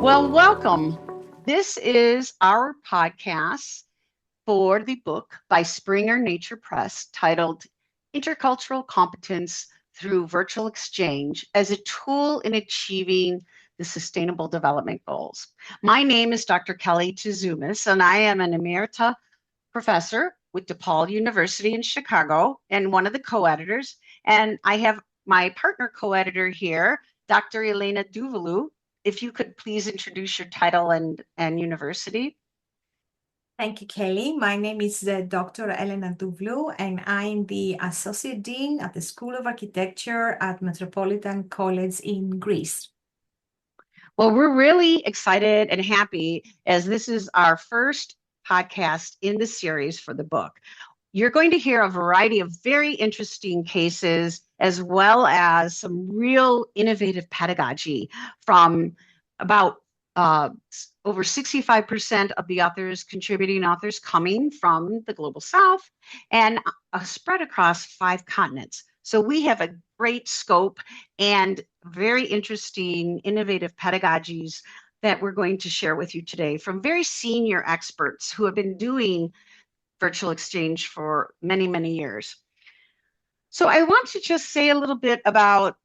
Well, welcome. This is our podcast for the book by Springer Nature Press titled Intercultural Competence Through Virtual Exchange as a Tool in Achieving the Sustainable Development Goals. My name is Dr. Kelly Tzoumis, and I am an Emerita Professor with DePaul University in Chicago and one of the co-editors. And I have my partner co-editor here, Dr. Elena Douvlou. If you could please introduce your title and university. Thank you, Kelly. My name is Dr. Elena Douvlou, and I'm the Associate Dean at the School of Architecture at Metropolitan College in Greece. Well, we're really excited and happy as this is our first podcast in the series for the book. You're going to hear a variety of very interesting cases, as well as some real innovative pedagogy from about over 65% of the contributing authors coming from the Global South and spread across 5 continents. So we have a great scope and very interesting, innovative pedagogies that we're going to share with you today from very senior experts who have been doing virtual exchange for many, many years. So I want to just say a little bit about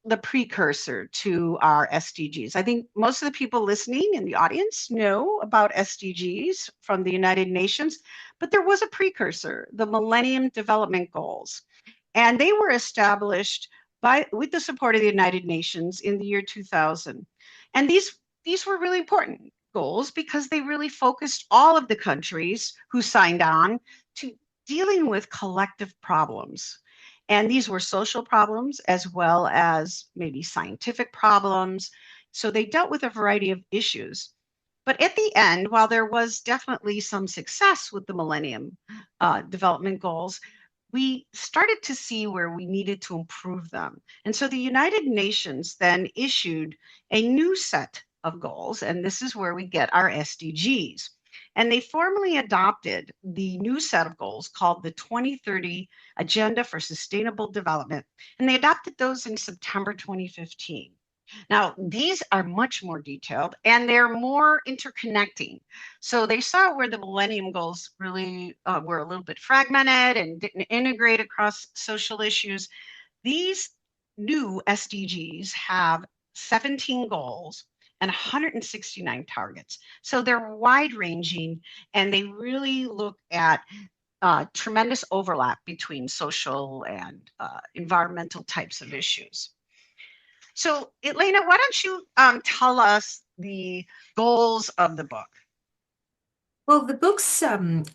the precursor to our SDGs. I think most of the people listening in the audience know about SDGs from the United Nations, but there was a precursor, the Millennium Development Goals. And they were established with the support of the United Nations in the year 2000. And these were really important goals because they really focused all of the countries who signed on to dealing with collective problems. And these were social problems as well as maybe scientific problems. So they dealt with a variety of issues. But at the end, while there was definitely some success with the Millennium Development Goals, we started to see where we needed to improve them. And so the United Nations then issued a new set of goals, and this is where we get our SDGs. And they formally adopted the new set of goals called the 2030 Agenda for Sustainable Development. And they adopted those in September 2015. Now, these are much more detailed and they're more interconnecting. So they saw where the Millennium Goals really were a little bit fragmented and didn't integrate across social issues. These new SDGs have 17 goals and 169 targets. So they're wide ranging and they really look at tremendous overlap between social and environmental types of issues. So Elena, why don't you tell us the goals of the book? Well, the book's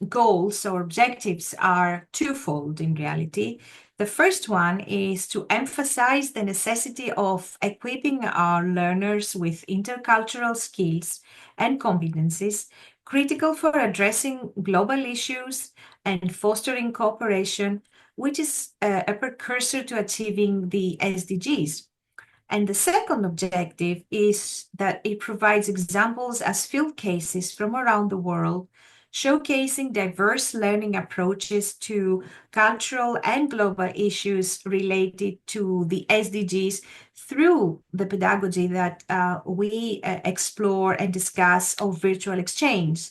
goals or objectives are twofold in reality. The first one is to emphasize the necessity of equipping our learners with intercultural skills and competencies critical for addressing global issues and fostering cooperation, which is a precursor to achieving the SDGs. And the second objective is that it provides examples as field cases from around the world, showcasing diverse learning approaches to cultural and global issues related to the SDGs through the pedagogy that we explore and discuss of virtual exchange.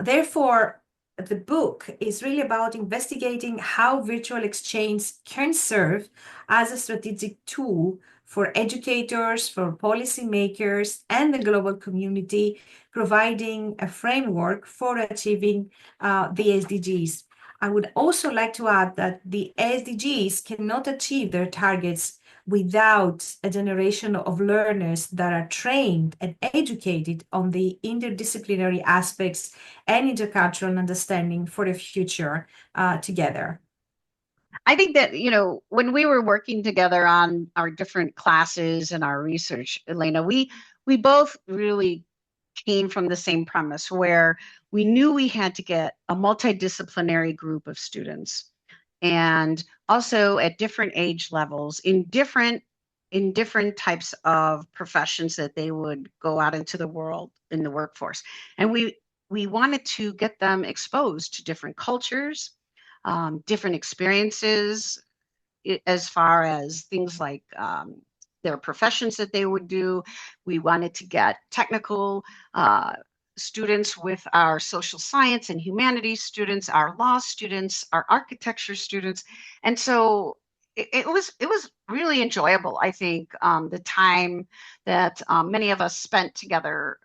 Therefore, the book is really about investigating how virtual exchange can serve as a strategic tool for educators, for policymakers, and the global community, providing a framework for achieving the SDGs. I would also like to add that the SDGs cannot achieve their targets without a generation of learners that are trained and educated on the interdisciplinary aspects and intercultural understanding for the future together. I think that, when we were working together on our different classes and our research, Elena, we both really came from the same premise where we knew we had to get a multidisciplinary group of students and also at different age levels in different types of professions that they would go out into the world in the workforce. And we wanted to get them exposed to different cultures, different experiences as far as things like their professions that they would do. We wanted to get technical students with our social science and humanities students, our law students, our architecture students. And so it was really enjoyable, I think, the time that many of us spent together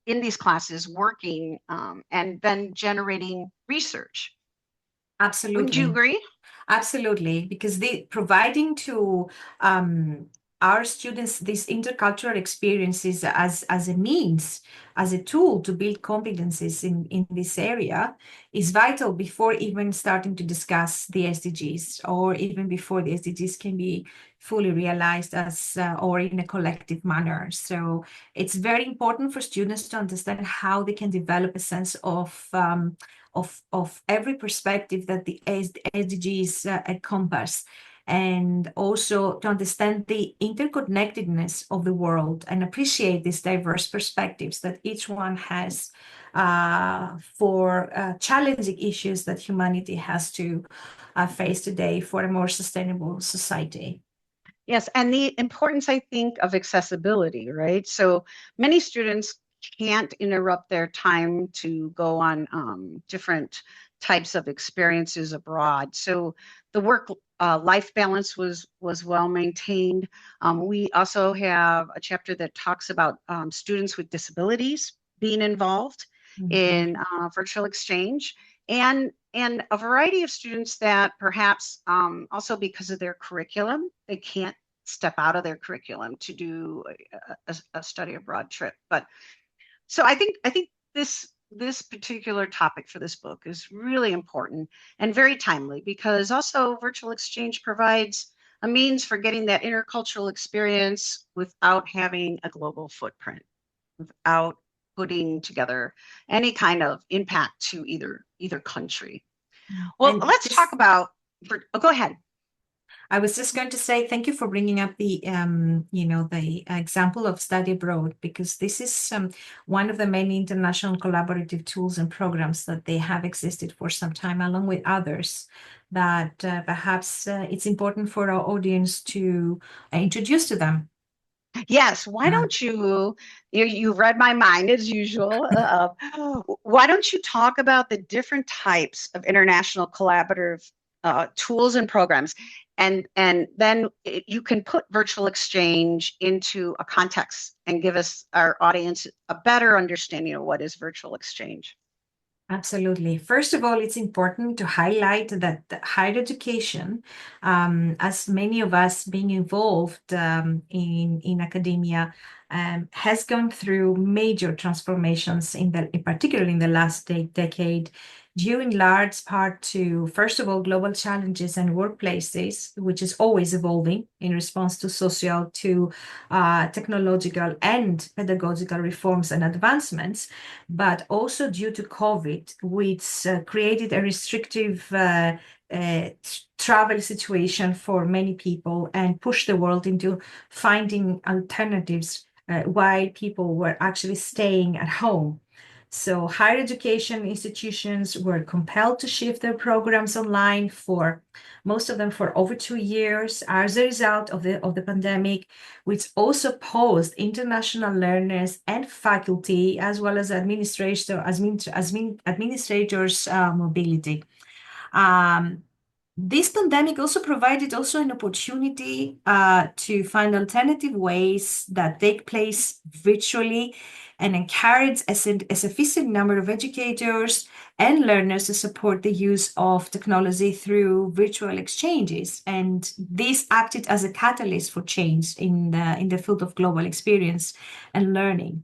in these classes working and then generating research. Wouldn't you Absolutely. agree? Absolutely, because providing to our students these intercultural experiences as a means, as a tool to build competencies in this area is vital before even starting to discuss the SDGs, or even before the SDGs can be fully realized as or in a collective manner. So it's very important for students to understand how they can develop a sense of every perspective that the SDGs encompass, and also to understand the interconnectedness of the world and appreciate these diverse perspectives that each one has for challenging issues that humanity has to face today for a more sustainable society. Yes, and the importance, I think, of accessibility, right? So many students can't interrupt their time to go on different types of experiences abroad. So the work life balance was well maintained. We also have a chapter that talks about students with disabilities being involved in virtual exchange, and a variety of students that perhaps also because of their curriculum, they can't step out of their curriculum to do a study abroad trip. But so I think this particular topic for this book is really important and very timely, because also virtual exchange provides a means for getting that intercultural experience without having a global footprint, without putting together any kind of impact to either country. Well, And let's talk about, go ahead. I was just going to say thank you for bringing up the the example of study abroad, because this is one of the many international collaborative tools and programs that they have existed for some time, along with others that perhaps it's important for our audience to introduce to them. Yes, why don't you read my mind as usual. Why don't you talk about the different types of international collaborative tools and programs, and then you can put virtual exchange into a context and give us, our audience, a better understanding of what is virtual exchange. Absolutely. First of all, it's important to highlight that higher education, as many of us being involved in academia, has gone through major transformations in particular in the last decade, due in large part to, first of all, global challenges and workplaces, which is always evolving in response to social, to technological and pedagogical reforms and advancements, but also due to COVID, which created a restrictive travel situation for many people and pushed the world into finding alternatives while people were actually staying at home. So higher education institutions were compelled to shift their programs online, for most of them for over 2 years as a result of the pandemic, which also posed international learners and faculty, as well as administrators mobility. This pandemic also provided an opportunity to find alternative ways that take place virtually, and encourage a sufficient number of educators and learners to support the use of technology through virtual exchanges. And this acted as a catalyst for change in the field of global experience and learning.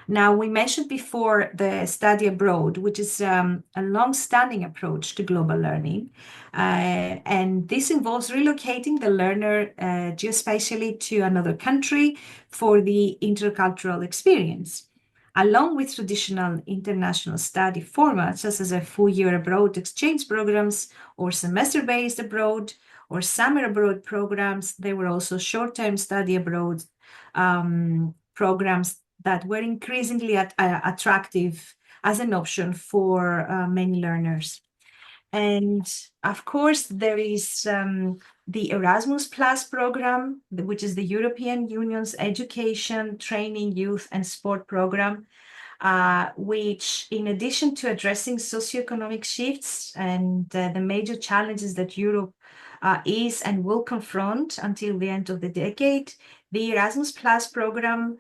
Now, we mentioned before the study abroad, which is a long-standing approach to global learning. And this involves relocating the learner geospatially to another country for the intercultural experience. Along with traditional international study formats, such as a full-year abroad exchange programs, or semester-based abroad, or summer abroad programs, there were also short-term study abroad programs that were increasingly attractive as an option for many learners. And of course, there is the Erasmus Plus program, which is the European Union's education, training, youth, and sport program, which, in addition to addressing socioeconomic shifts and the major challenges that Europe is and will confront until the end of the decade, the Erasmus Plus program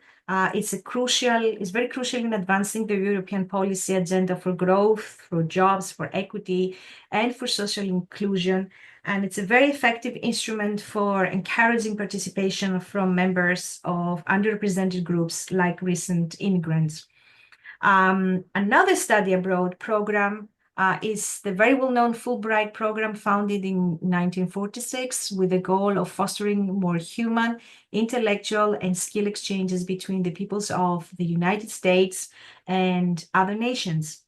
is very crucial in advancing the European policy agenda for growth, for jobs, for equity, and for social inclusion. And it's a very effective instrument for encouraging participation from members of underrepresented groups like recent immigrants. Another study abroad program is the very well-known Fulbright program, founded in 1946 with the goal of fostering more human, intellectual, and skill exchanges between the peoples of the United States and other nations.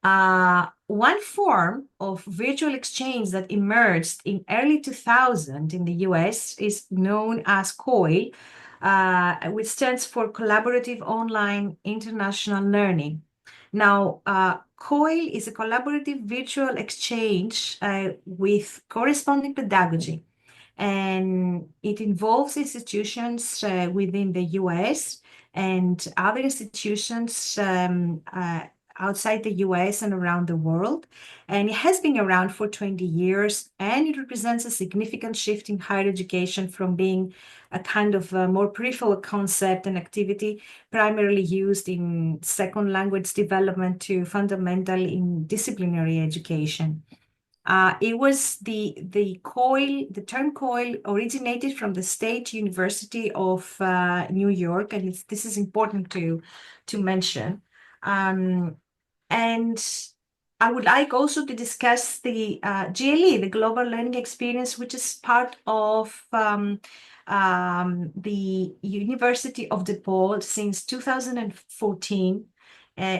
One form of virtual exchange that emerged in early 2000 in the US is known as COIL, which stands for Collaborative Online International Learning. Now, COIL is a collaborative virtual exchange with corresponding pedagogy, and it involves institutions within the US and other institutions outside the US and around the world. And it has been around for 20 years, and it represents a significant shift in higher education from being a kind of a more peripheral concept and activity primarily used in second language development to fundamental in disciplinary education. It was the term COIL originated from the State University of New York, and this is important to mention. And I would like also to discuss the GLE, the Global Learning Experience, which is part of the University of DePaul since 2014,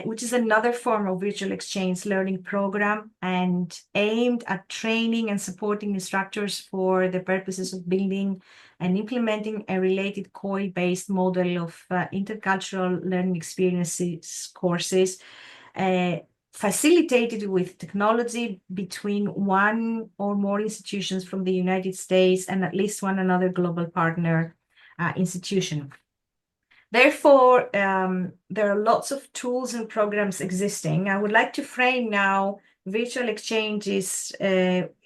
which is another form of virtual exchange learning program and aimed at training and supporting instructors for the purposes of building and implementing a related COIL-based model of intercultural learning experiences courses, facilitated with technology between one or more institutions from the United States and at least one another global partner institution. Therefore, there are lots of tools and programs existing. I would like to frame now virtual exchanges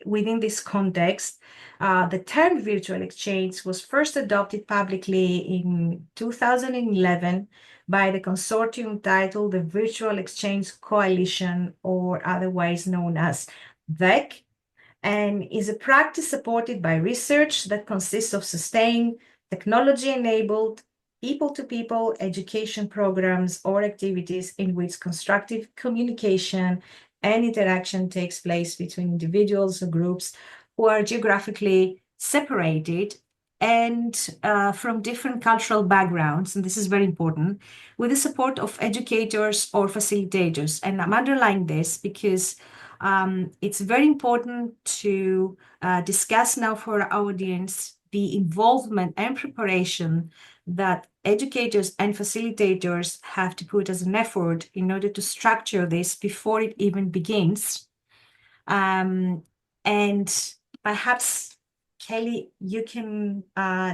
within this context. The term virtual exchange was first adopted publicly in 2011 by the consortium titled the Virtual Exchange Coalition, or otherwise known as VEC, and is a practice supported by research that consists of sustained, technology-enabled, people-to-people education programs or activities in which constructive communication and interaction takes place between individuals or groups who are geographically separated and from different cultural backgrounds, and this is very important, with the support of educators or facilitators. And I'm underlining this because it's very important to discuss now for our audience the involvement and preparation that educators and facilitators have to put as an effort in order to structure this before it even begins. And perhaps, Kelly, you can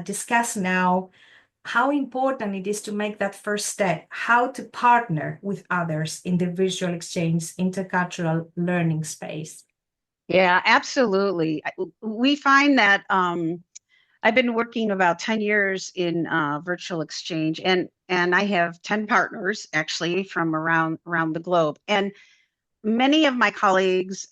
discuss now how important it is to make that first step, how to partner with others in the visual exchange intercultural learning space. Yeah, absolutely. We find that I've been working about 10 years in virtual exchange, and I have 10 partners actually from around the globe. And many of my colleagues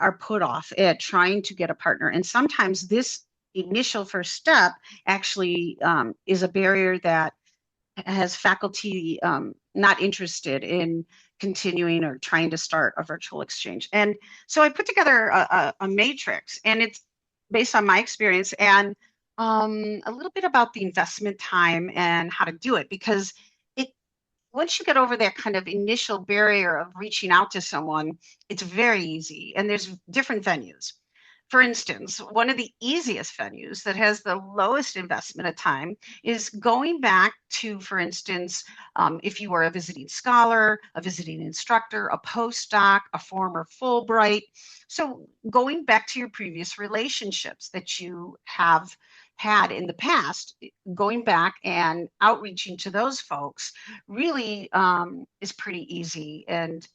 are put off at trying to get a partner. And sometimes this initial first step actually is a barrier that has faculty not interested in continuing or trying to start a virtual exchange. And so I put together a matrix, and it's based on my experience and a little bit about the investment time and how to do it, because once you get over that kind of initial barrier of reaching out to someone, it's very easy, and there's different venues. For instance, one of the easiest venues that has the lowest investment of time is going back to, for instance, if you were a visiting scholar, a visiting instructor, a postdoc, a former Fulbright. So going back to your previous relationships that you have had in the past, going back and outreaching to those folks really is pretty easy. And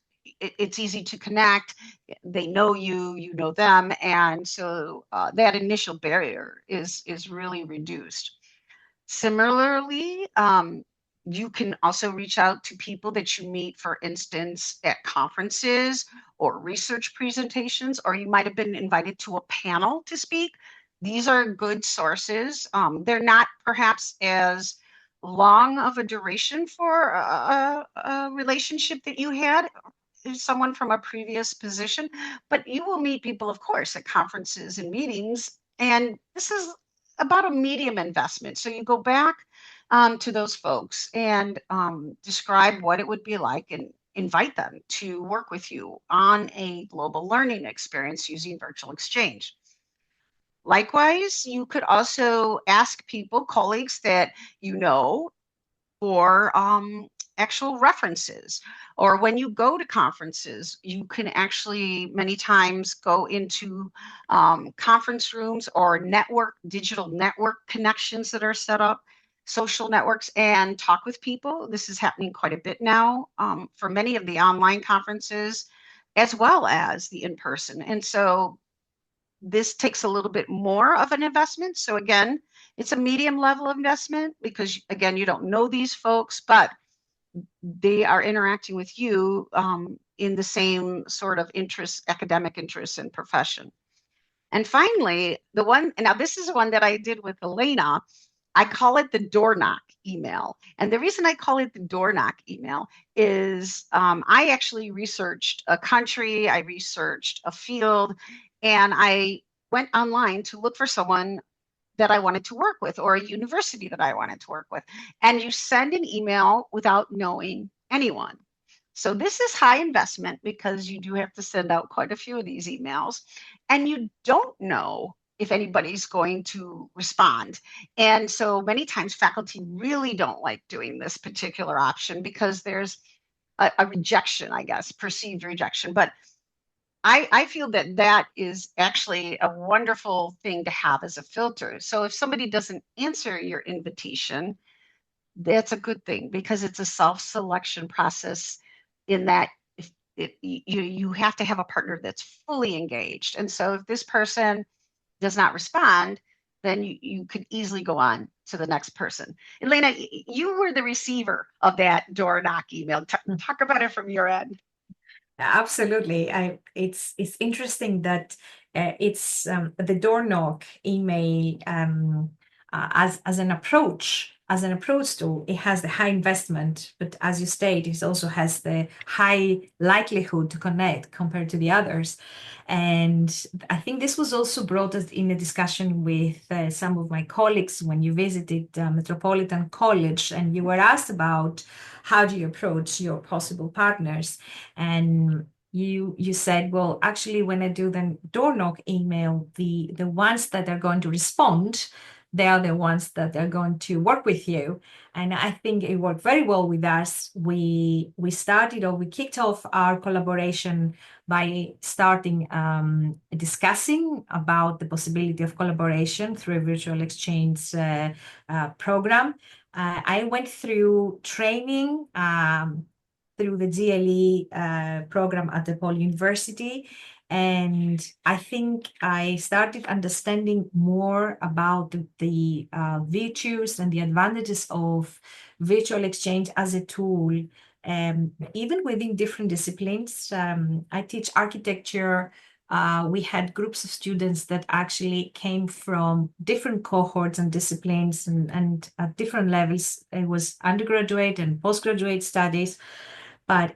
it's easy to connect. They know you, you know them, and so that initial barrier is really reduced. Similarly, you can also reach out to people that you meet, for instance, at conferences or research presentations, or you might have been invited to a panel to speak. These are good sources. They're not perhaps as long of a duration for a relationship that you had someone from a previous position, but you will meet people, of course, at conferences and meetings. And this is about a medium investment. So you go back to those folks and describe what it would be like and invite them to work with you on a global learning experience using virtual exchange. Likewise, you could also ask people, colleagues that you know, for actual references. Or when you go to conferences, you can actually many times go into conference rooms or digital network connections that are set up, social networks, and talk with people. This is happening quite a bit now for many of the online conferences as well as the in-person. And so this takes a little bit more of an investment. So again, it's a medium level investment because again, you don't know these folks, but they are interacting with you in the same sort of interest, academic interests and profession. And finally, now this is one that I did with Elena. I call it the door knock email. And the reason I call it the door knock email is I actually researched a country, I researched a field, and I went online to look for someone that I wanted to work with or a university that I wanted to work with. And you send an email without knowing anyone. So this is high investment because you do have to send out quite a few of these emails and you don't know if anybody's going to respond. And so many times faculty really don't like doing this particular option because there's a rejection, I guess, perceived rejection. But I feel that that is actually a wonderful thing to have as a filter. So if somebody doesn't answer your invitation, that's a good thing because it's a self-selection process in that you have to have a partner that's fully engaged. And so if this person does not respond, then you could easily go on to the next person. Elena, you were the receiver of that door knock email. Talk about it from your end. Absolutely. It's interesting that it's the door knock email as an approach. As an approach to it has the high investment, but as you state, it also has the high likelihood to connect compared to the others. And I think this was also brought us in a discussion with some of my colleagues when you visited Metropolitan College and you were asked about how do you approach your possible partners. And you said, well, actually, when I do the door knock email, the ones that are going to respond, they are the ones that are going to work with you. And I think it worked very well with us. We kicked off our collaboration by starting discussing about the possibility of collaboration through a virtual exchange program. I went through training through the GLE program at DePaul University. And I think I started understanding more about the virtues and the advantages of virtual exchange as a tool. Even within different disciplines, I teach architecture. We had groups of students that actually came from different cohorts and disciplines and at different levels. It was undergraduate and postgraduate studies. But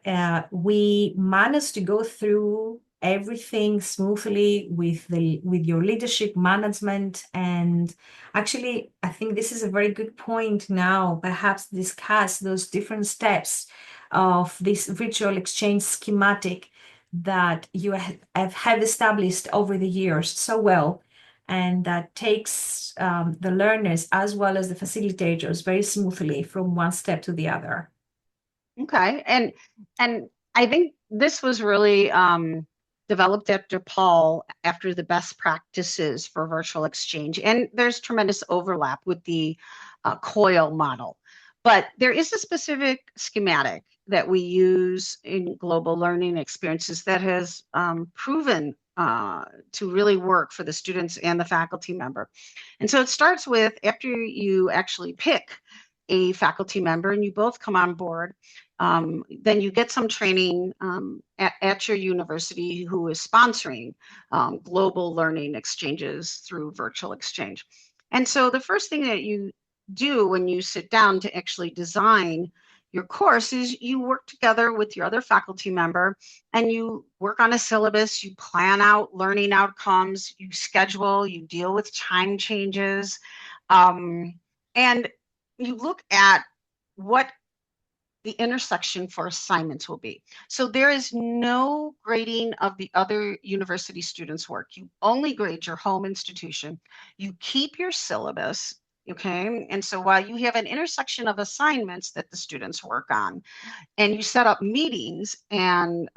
we managed to go through everything smoothly with your leadership management. And actually, I think this is a very good point now, perhaps discuss those different steps of this virtual exchange schematic that you have established over the years so well, and that takes the learners as well as the facilitators very smoothly from one step to the other. Okay. And I think this was really developed at DePaul after the best practices for virtual exchange. And there's tremendous overlap with the COIL model. But there is a specific schematic that we use in global learning experiences that has proven to really work for the students and the faculty member. And so it starts with, after you actually pick a faculty member and you both come on board, then you get some training at your university who is sponsoring global learning exchanges through virtual exchange. And so the first thing that you do when you sit down to actually design your course is you work together with your other faculty member and you work on a syllabus, you plan out learning outcomes, you schedule, you deal with time changes, and you look at what the intersection for assignments will be. So there is no grading of the other university students' work. You only grade your home institution. You keep your syllabus, okay? And so while you have an intersection of assignments that the students work on, and you set up meetings and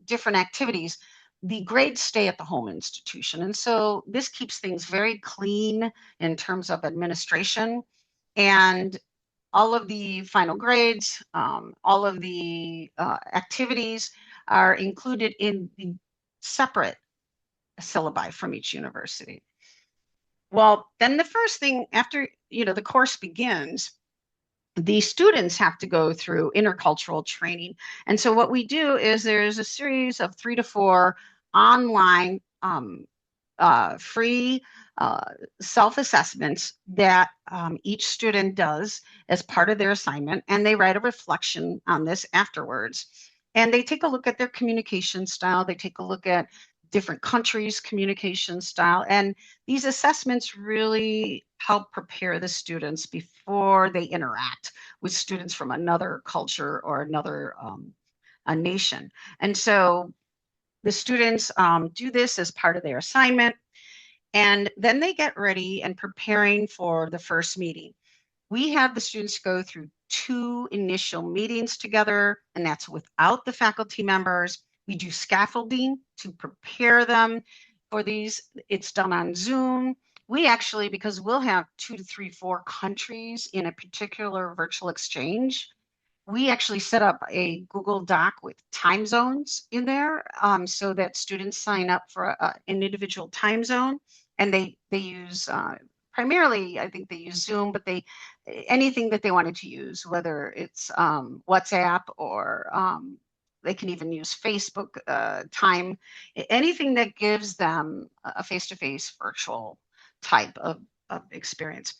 different activities, the grades stay at the home institution. And so this keeps things very clean in terms of administration, and all of the final grades, all of the activities are included in the separate syllabi from each university. Well, then the first thing after, the course begins, the students have to go through intercultural training. And so what we do is there's a series of 3 to 4 online free self-assessments that each student does as part of their assignment, and they write a reflection on this afterwards. And they take a look at their communication style, they take a look at different countries' communication style, and these assessments really help prepare the students before they interact with students from another culture or another a nation. And so the students do this as part of their assignment, and then they get ready and preparing for the first meeting. We have the students go through 2 initial meetings together, and that's without the faculty members. We do scaffolding to prepare them for these. It's done on Zoom. We actually, because we'll have 2 to 3, 4 countries in a particular virtual exchange, we actually set up a Google Doc with time zones in there, so that students sign up for an individual time zone, and they use primarily, I think they use Zoom, but anything that they wanted to use, whether it's WhatsApp or they can even use Facebook time, anything that gives them a face-to-face virtual type of experience.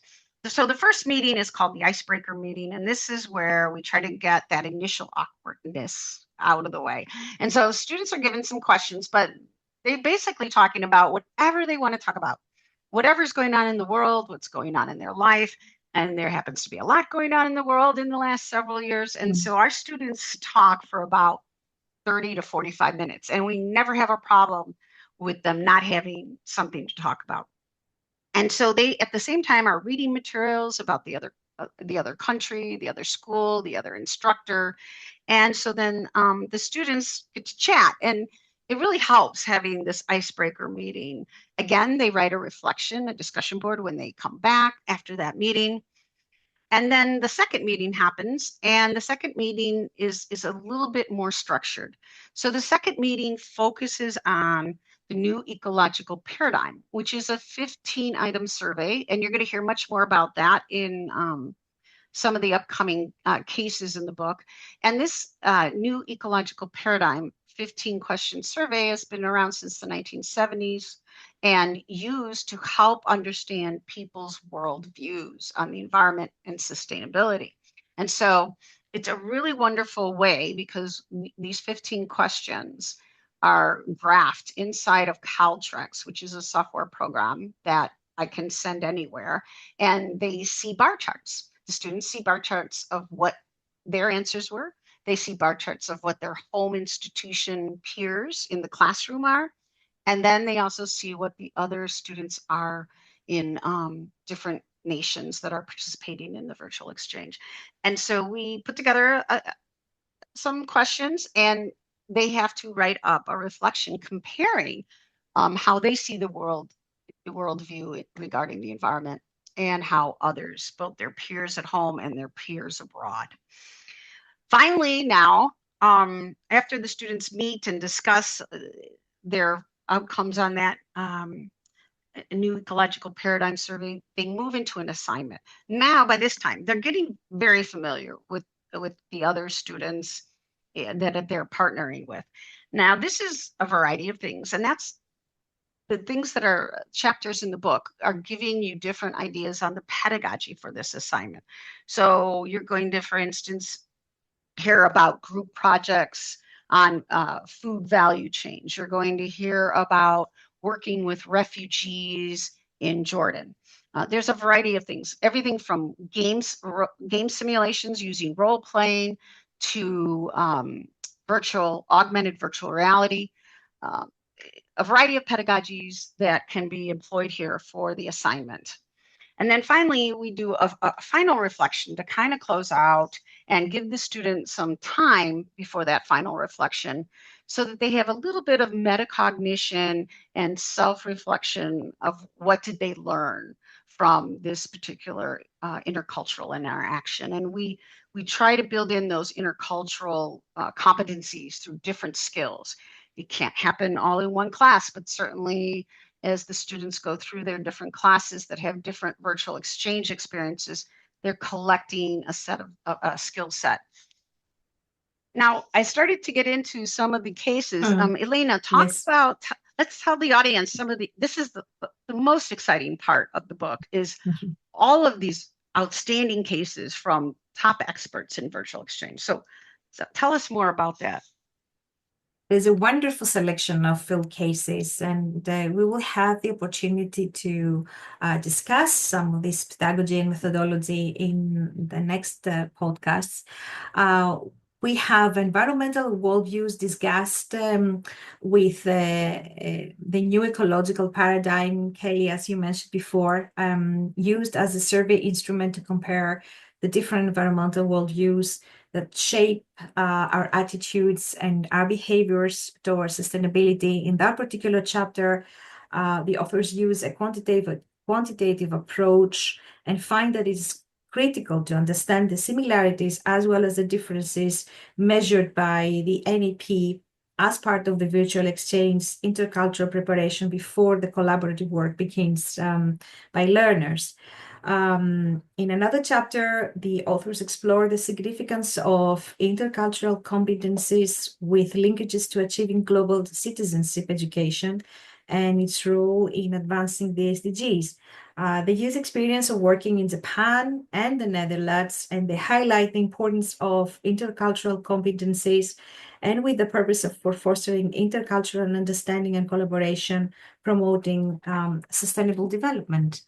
So the first meeting is called the icebreaker meeting, and this is where we try to get that initial awkwardness out of the way. And so students are given some questions, but they're basically talking about whatever they want to talk about, whatever's going on in the world, what's going on in their life. And there happens to be a lot going on in the world in the last several years. And so our students talk for about 30 to 45 minutes, and we never have a problem with them not having something to talk about. And so they, at the same time, are reading materials about the other country, the other school, the other instructor. And so then the students get to chat, and it really helps having this icebreaker meeting. Again, they write a reflection, a discussion board when they come back after that meeting. And then the second meeting happens, and the second meeting is a little bit more structured. So the second meeting focuses on the new ecological paradigm, which is a 15-item survey, and you're going to hear much more about that in some of the upcoming cases in the book. And this new ecological paradigm 15-question survey has been around since the 1970s and used to help understand people's worldviews on the environment and sustainability. And so it's a really wonderful way, because these 15 questions are graphed inside of Caltrex, which is a software program that I can send anywhere, and they see bar charts. The students see bar charts of what their answers were, They see bar charts of what their home institution peers in the classroom are. And then they also see what the other students are in different nations that are participating in the virtual exchange. And so we put together some questions, and they have to write up a reflection comparing how they see the worldview regarding the environment and how others, both their peers at home and their peers abroad. Finally, now, after the students meet and discuss their outcomes on that new ecological paradigm survey, they move into an assignment. Now, by this time, they're getting very familiar with the other students that they're partnering with. Now, this is a variety of things, and that's the things that are chapters in the book are giving you different ideas on the pedagogy for this assignment. So you're going to, for instance, hear about group projects on food value chains. You're going to hear about working with refugees in Jordan. There's a variety of things, everything from game simulations using role playing to augmented virtual reality, a variety of pedagogies that can be employed here for the assignment. And then finally, we do a final reflection to kind of close out and give the student some time before that final reflection so that they have a little bit of metacognition and self-reflection of what did they learn from this particular intercultural interaction. And we try to build in those intercultural competencies through different skills. It can't happen all in one class, but certainly as the students go through their different classes that have different virtual exchange experiences, they're collecting a skill set. Now, I started to get into some of the cases. Elena, let's tell the audience this is the most exciting part of the book is all of these outstanding cases from top experts in virtual exchange. So tell us more about that. There's a wonderful selection of field cases, and we will have the opportunity to discuss some of this pedagogy and methodology in the next podcasts. We have environmental worldviews discussed with the new ecological paradigm, Kelly, as you mentioned before, used as a survey instrument to compare the different environmental worldviews that shape our attitudes and our behaviors towards sustainability. In that particular chapter, the authors use a quantitative approach and find that it's critical to understand the similarities as well as the differences measured by the NEP as part of the virtual exchange intercultural preparation before the collaborative work begins by learners. In another chapter, the authors explore the significance of intercultural competencies with linkages to achieving global citizenship education and its role in advancing the SDGs. They use experience of working in Japan and the Netherlands, and they highlight the importance of intercultural competencies and with the purpose for fostering intercultural understanding and collaboration, promoting sustainable development.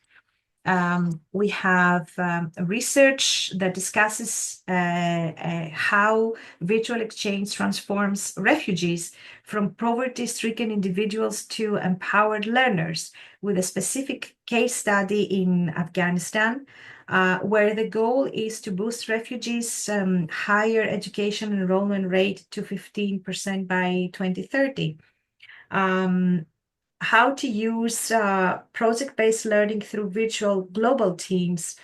We have research that discusses how virtual exchange transforms refugees from poverty-stricken individuals to empowered learners, with a specific case study in Afghanistan, where the goal is to boost refugees' higher education enrollment rate to 15% by 2030. How to use project-based learning through virtual global teams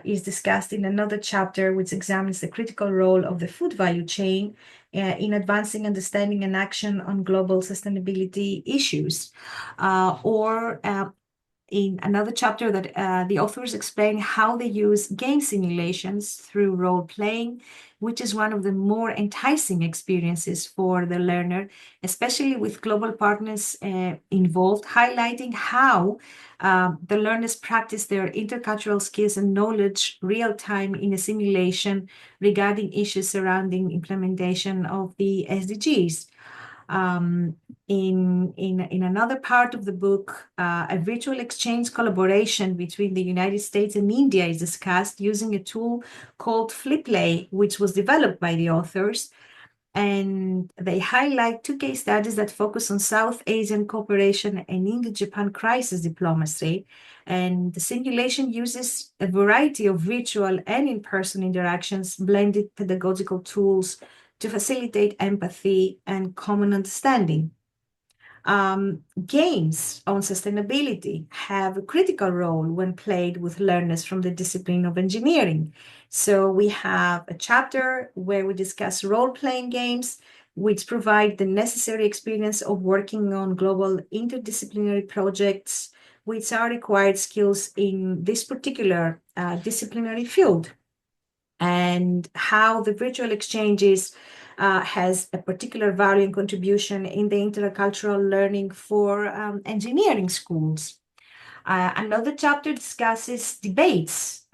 is discussed in another chapter, which examines the critical role of the food value chain in advancing understanding and action on global sustainability issues. Or in another chapter that the authors explain how they use game simulations through role-playing, which is one of the more enticing experiences for the learner, especially with global partners involved, highlighting how the learners practice their intercultural skills and knowledge real-time in a simulation regarding issues surrounding implementation of the SDGs. In another part of the book, a virtual exchange collaboration between the United States and India is discussed using a tool called FlipPlay, which was developed by the authors. And they highlight two case studies that focus on South Asian cooperation and Indo-Japan crisis diplomacy. And the simulation uses a variety of virtual and in-person interactions, blended pedagogical tools to facilitate empathy and common understanding. Games on sustainability have a critical role when played with learners from the discipline of engineering. So we have a chapter where we discuss role-playing games, which provide the necessary experience of working on global interdisciplinary projects, which are required skills in this particular disciplinary field, and how the virtual exchanges has a particular value and contribution in the intercultural learning for engineering schools. Another chapter discusses debates,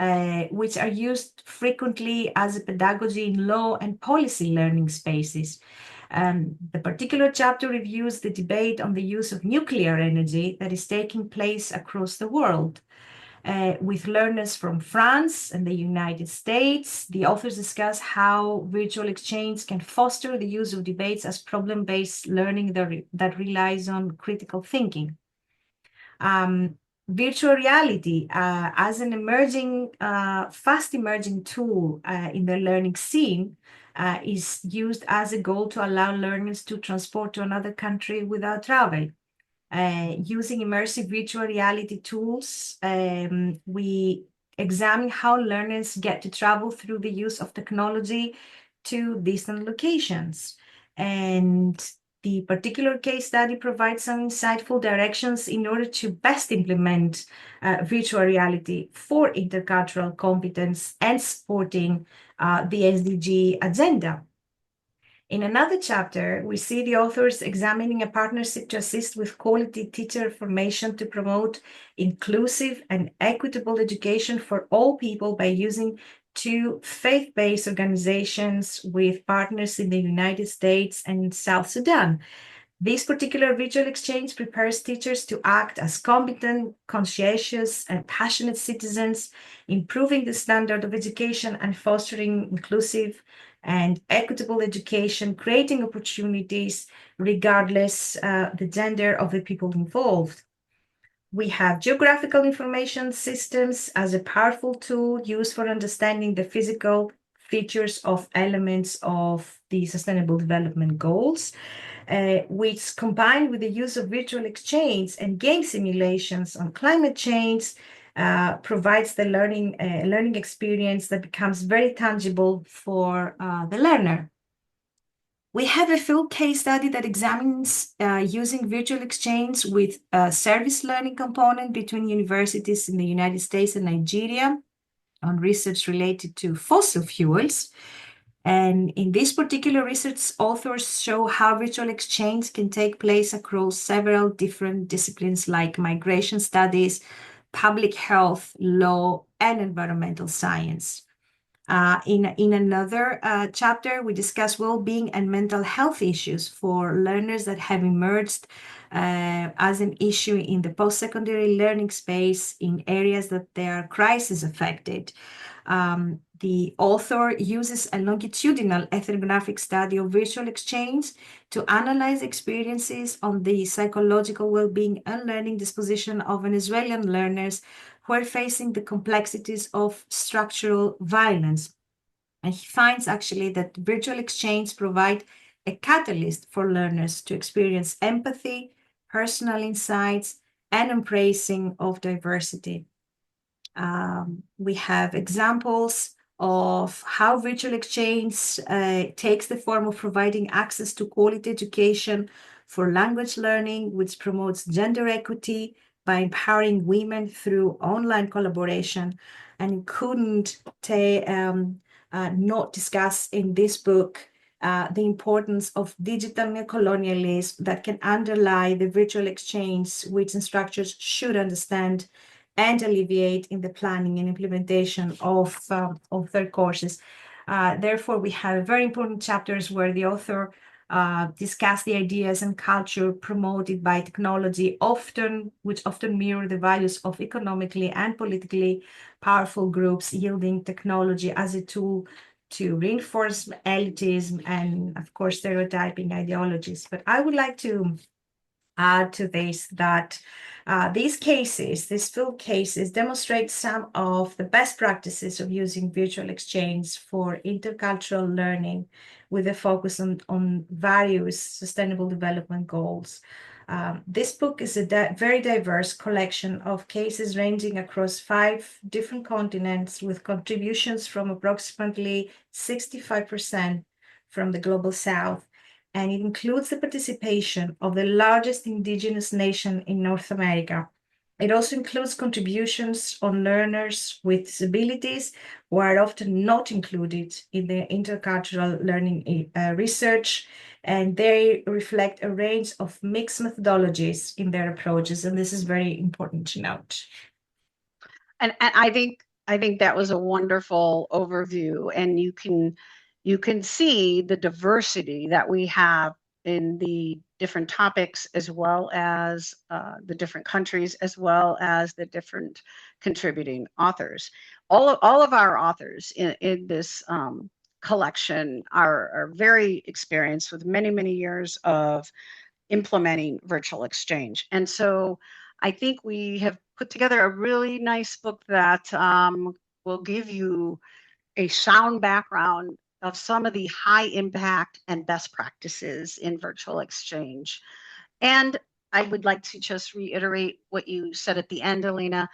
which are used frequently as a pedagogy in law and policy learning spaces. The particular chapter reviews the debate on the use of nuclear energy that is taking place across the world. With learners from France and the United States, the authors discuss how virtual exchange can foster the use of debates as problem-based learning that relies on critical thinking. Virtual reality as an emerging, fast emerging tool in the learning scene is used as a goal to allow learners to transport to another country without travel. Using immersive virtual reality tools, we examine how learners get to travel through the use of technology to distant locations. And the particular case study provides some insightful directions in order to best implement virtual reality for intercultural competence and supporting the SDG agenda. In another chapter, we see the authors examining a partnership to assist with quality teacher formation to promote inclusive and equitable education for all people by using two faith-based organizations with partners in the United States and South Sudan. This particular virtual exchange prepares teachers to act as competent, conscientious, and passionate citizens, improving the standard of education and fostering inclusive and equitable education, creating opportunities regardless the gender of the people involved. We have geographical information systems as a powerful tool used for understanding the physical features of elements of the Sustainable Development Goals, which combined with the use of virtual exchange and game simulations on climate change, provides the learning experience that becomes very tangible for the learner. We have a full case study that examines using virtual exchange with a service learning component between universities in the United States and Nigeria on research related to fossil fuels. And in this particular research, authors show how virtual exchange can take place across several different disciplines like migration studies, public health, law, and environmental science. In another chapter, we discuss well-being and mental health issues for learners that have emerged as an issue in the post-secondary learning space in areas that they are crisis affected. The author uses a longitudinal ethnographic study of virtual exchange to analyze experiences on the psychological well-being and learning disposition of Venezuelan learners who are facing the complexities of structural violence. And he finds actually that virtual exchange provide a catalyst for learners to experience empathy, personal insights, and embracing of diversity. We have examples of how virtual exchange takes the form of providing access to quality education for language learning, which promotes gender equity by empowering women through online collaboration. And couldn't not discuss in this book the importance of digital neocolonialism that can underlie the virtual exchange, which instructors should understand and alleviate in the planning and implementation of their courses. Therefore, we have very important chapters where the author discuss the ideas and culture promoted by technology, which often mirror the values of economically and politically powerful groups, yielding technology as a tool to reinforce elitism and, of course, stereotyping ideologies. But I would like to add to this that these field cases, demonstrate some of the best practices of using virtual exchange for intercultural learning with a focus on various sustainable development goals. This book is a very diverse collection of cases ranging across 5 different continents, with contributions from approximately 65% from the Global South, and it includes the participation of the largest indigenous nation in North America. It also includes contributions on learners with disabilities, who are often not included in the intercultural learning research, and they reflect a range of mixed methodologies in their approaches, and this is very important to note. And I think that was a wonderful overview, and you can see the diversity that we have in the different topics, as well as the different countries, as well as the different contributing authors. All of our authors in this collection are very experienced, with many years of implementing virtual exchange. And so I think we have put together a really nice book that will give you a sound background of some of the high impact and best practices in virtual exchange. And I would like to just reiterate what you said at the end, Elena.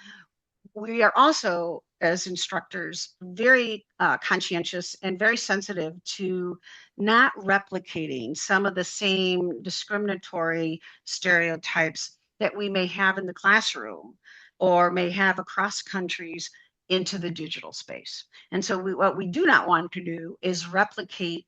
We are also, as instructors, very conscientious and very sensitive to not replicating some of the same discriminatory stereotypes that we may have in the classroom or may have across countries into the digital space. And so what we do not want to do is replicate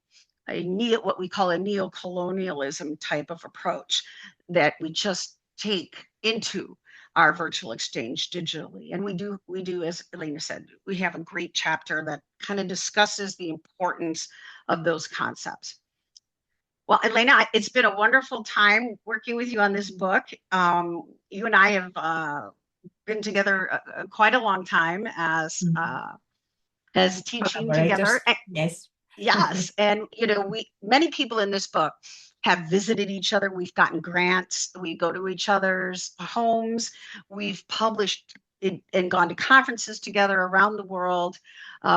what we call a neo-colonialism type of approach that we just take into our virtual exchange digitally. And we do, as Elena said, we have a great chapter that kind of discusses the importance of those concepts. Well, Elena, it's been a wonderful time working with you on this book. You and I have been together quite a long time as teaching together. Yes. Yes, and many people in this book have visited each other. We've gotten grants. We go to each other's homes. We've published and gone to conferences together around the world,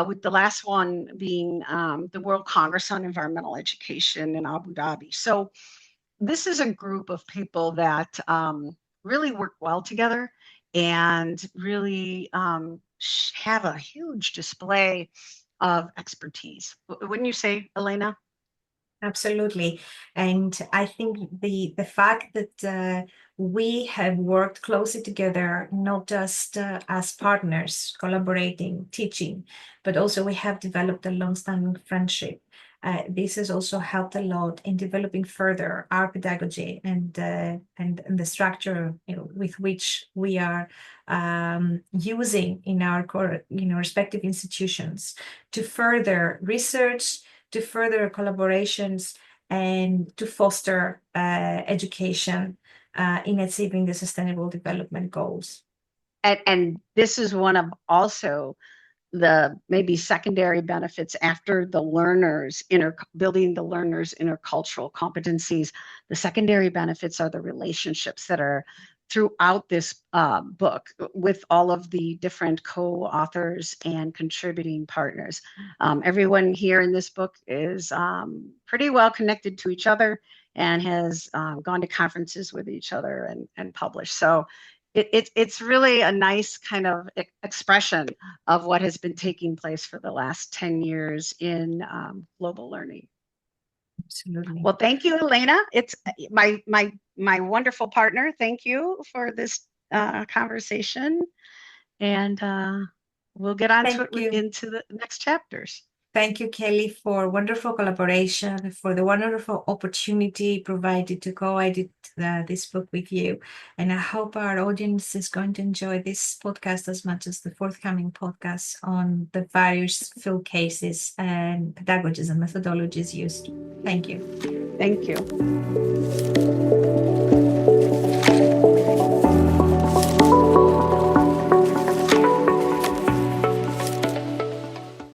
with the last one being the World Congress on Environmental Education in Abu Dhabi. So this is a group of people that really work well together and really have a huge display of expertise. Wouldn't you say, Elena? Absolutely. And I think the fact that we have worked closely together, not just as partners, collaborating, teaching, but also we have developed a long-standing friendship. This has also helped a lot in developing further our pedagogy and the structure with which we are using in our respective institutions to further research, to further collaborations, and to foster education in achieving the Sustainable Development Goals. And this is one of also the maybe secondary benefits after the learners, building the learners' intercultural competencies. The secondary benefits are the relationships that are throughout this book with all of the different co-authors and contributing partners. Everyone here in this book is pretty well connected to each other and has gone to conferences with each other and published. So it's really a nice kind of expression of what has been taking place for the last 10 years in global learning. Absolutely. Well, thank you, Elena. It's my wonderful partner. Thank you for this conversation, and we'll get on into the next chapters. Thank you, Kelly, for wonderful collaboration, for the wonderful opportunity provided to co-edit this book with you. And I hope our audience is going to enjoy this podcast as much as the forthcoming podcasts on the various field cases and pedagogies and methodologies used. Thank you. Thank you.